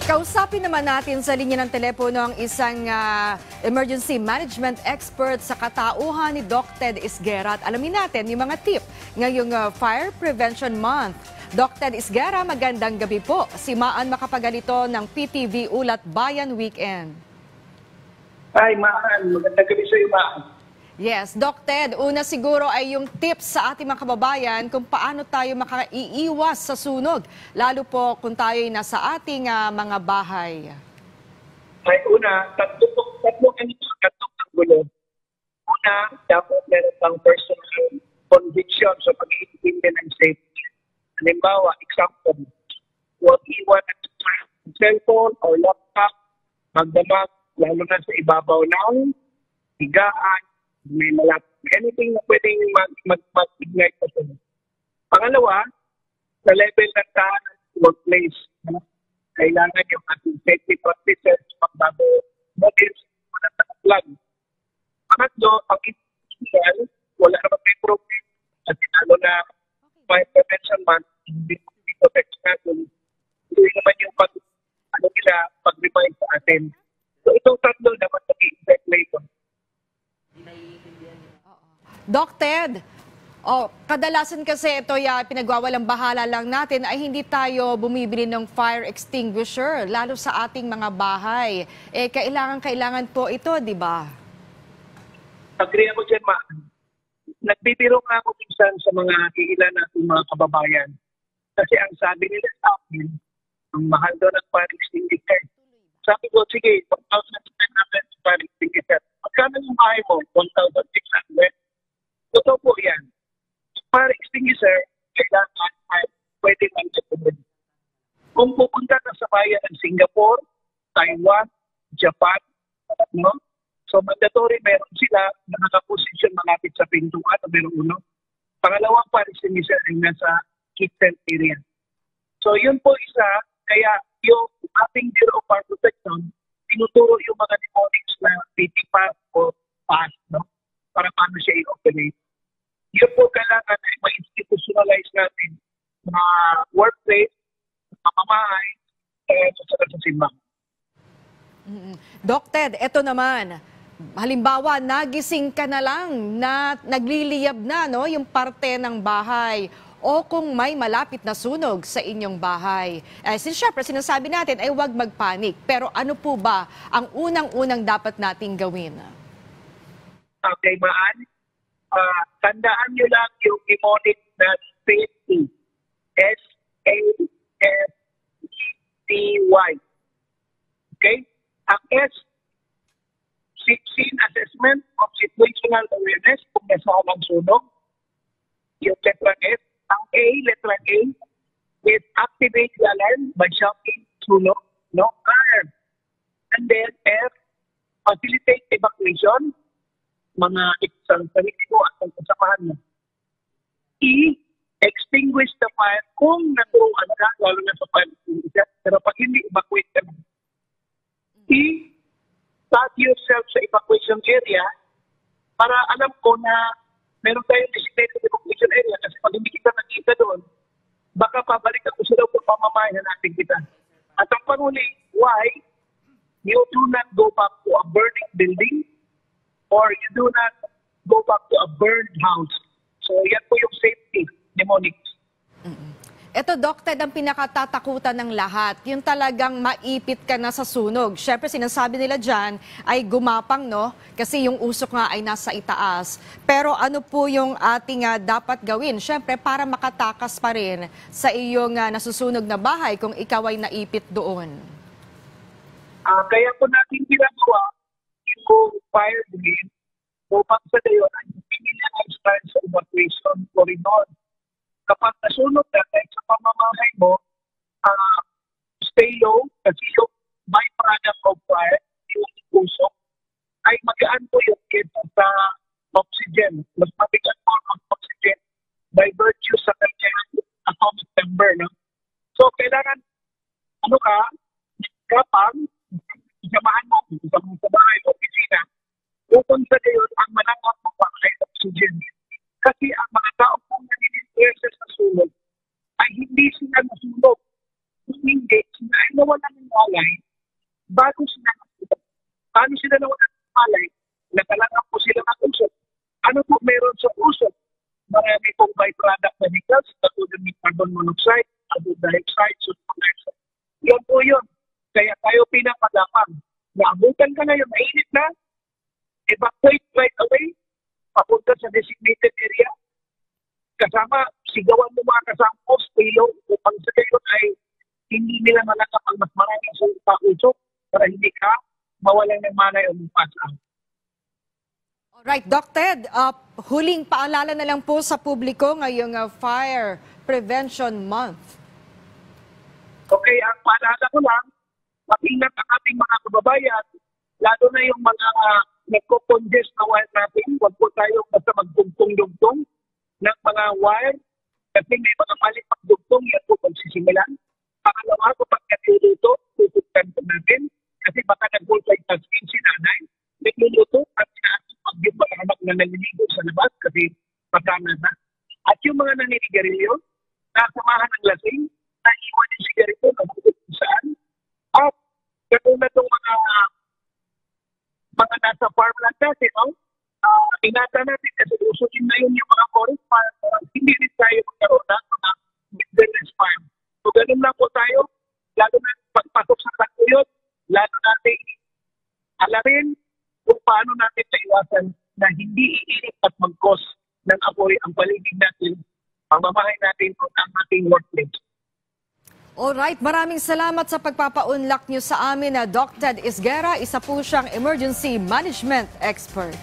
Kausapin naman natin sa linya ng telepono ang isang emergency management expert sa katauhan ni Doc Ted Isguera at alamin natin yung mga tip ngayong Fire Prevention Month. Doc Ted Isguera, magandang gabi po. Simaan makapagalito ng PTV Ulat Bayan Weekend. Hi, Maan. Magandang gabi sa iyo, Maan. Yes, Doc Ted, una siguro ay yung tips sa ating mga kababayan kung paano tayo makaiiwas sa sunog, lalo po kung tayo ay nasa ating mga bahay. Ay, una, tatlong gulo. Una, dapat meron pang personal conviction sa pag-iintindi ng safety. Halimbawa, example, huwag iwan ang cellphone or laptop, magdamag, lalo na sa ibabaw ng higaan, may anything na pwedeng mag-ignite sa sunog. Pangalawa, sa level ng workplace, kailangan yung ating safety practices, pagbago models, plug. Pangatlo, ang institutional, wala naman may problem. At lalo na Fire Prevention Month, hindi protection natin. Hindi naman yung pag-remind sa atin. So itong tatlo dapat mag-i-effect later. Doc Ted, kadalasan kasi ito pinagwawalang bahala lang natin ay hindi tayo bumibili ng fire extinguisher, lalo sa ating mga bahay. Kailangan po ito, di ba? Agree ako dyan, Ma. Nagbibiro nga ako minsan sa mga iilan nating mga kababayan. Kasi ang sabi nila sa akin, ang mahal daw ng fire extinguisher. Sabi ko, sige, 1,600 fire extinguisher. Magkano yung bahay mo? 1,600. Totoo po yan. Fire extinguisher, kailangan ay pwede mag-support. Kung pupunta ka sa bayan ng Singapore, Taiwan, Japan, no? So mandatory meron sila na nakaposisyon malapit sa pintuan o meron uno. Pangalawang fire extinguisher ay nasa kitchen area. So yun po isa, kaya yung ating Bureau of Fire Protection, tinuturo yung mga mnemonics na PT pass o pass, no? Para paano siya i-operate. Yun po kailangan ay ma-institutionalize natin na workplace, pamamahay, sa simbahan. Doc Ted, eto naman, halimbawa nagising ka na lang na nagliliyab na yung parte ng bahay o kung may malapit na sunog sa inyong bahay. Siyempre, sinasabi natin ay huwag magpanik. Pero ano po ba ang unang-unang dapat nating gawin? Okay, Maan. Tandaan nyo lang yung mnemonic na safety. S-A-F-E-T-Y. Okay? Ang S, scene assessment of situational awareness kung nasaan ang sunog. Yung letra S. Ang A, letra A, is activate the alarm by shouting sunog, no? Alarm. And then F, facilitate evacuation. Mga isang sarili mo at ang kasamahan mo. E, extinguish the fire kung naturuan ka, lalo na sa fire extinguisher. Pero pag hindi, evacuate ka na. E, start yourself sa evacuation area para alam ko na meron tayong designated evacuation area kasi pag hindi kita nakita doon, baka pabalik ako sa loob ng pamamahay na natin kita. At ang panghuli, why you do not go back to a burning building or you do not go back to a burned house. So, yan po yung safety mnemonics. Ito, Doc Ted, ang pinakatatakutan ng lahat, yung talagang maipit ka na sa sunog. Siyempre, sinasabi nila dyan ay gumapang, no? Kasi yung usok nga ay nasa itaas. Pero ano po yung ating dapat gawin? Siyempre, para makatakas pa rin sa iyong nasusunog na bahay kung ikaw ay naipit doon. Kaya po natin ginagawa yung fire drill upang sa gayon ay pinilihan sa evacuation corridor. Kapag nasunog na kahit sa pamamahay mo, stay low kasi yung byproduct of fire, yung usok, ay magaan po yung kesa sa oxygen. Mas mabigat po ang oxygen by virtue sa kanyang atomic number. No? So, kailangan, kapag samahan mo, sa bahay, opisina, upang sa gayon, ang manangat mo pa ay oxygen. Kasi ang mga tao pong naninindihan sa sunog ay hindi sila nasunog. hindi, sila ay nawala ng malay bago sila nakita. Paano sila nawala ng malay? Nakalangan po sila ng usok. Ano po meron sa usok? Marami pong byproduct na gas, katulad ng carbon monoxide, carbon dioxide, sulfur dioxide. Yan po yun. Kaya tayo pinapadamang. Naabutan ka ngayon, mainit na, evacuate right away, papunta sa designated area. Kasama, sigawan mo mga kasama mo, stay low, upang sa gayon ay hindi nila malakap ang mas maraming sa usok para hindi ka mawalan ng manay o pass out. Alright, Doc Ted, huling paalala na lang po sa publiko ngayong Fire Prevention Month. Okay, ang paalala ko lang, mag-ingat ang ating mga kababayan, lalo na yung mga nagko-congest na wire natin, huwag po tayong basta magdugtong-dugtong ng mga wire kasi may mga maling pagdugtong, yan po pagsisimulan. Pangalawa, kapag nagluluto, tutukan po natin kasi baka nag-multitasking si nanay, nagluluto at sinasok pag yung mga anak na naliligo sa labas kasi masama na. At yung mga naninigarilyo, nasamahan ng lasing, naiwan yung sigarito na kung saan. At katulad ng mga nasa farmland natin, no? Ingatan natin kasi usukin na yun yung mga forest farm. Hindi rin tayo magkaroon ng mga wilderness farm. So ganun lang po tayo, lalo na pagpasok sa taguyod, lalo natin alamin kung paano natin maiwasan na hindi iinit at mag-cause ng apoy ang paligid natin, pamamahay natin o ang ating workplace. Alright, maraming salamat sa pagpapaunlak niyo sa amin na Doc Ted Isguera, isa po siyang emergency management expert.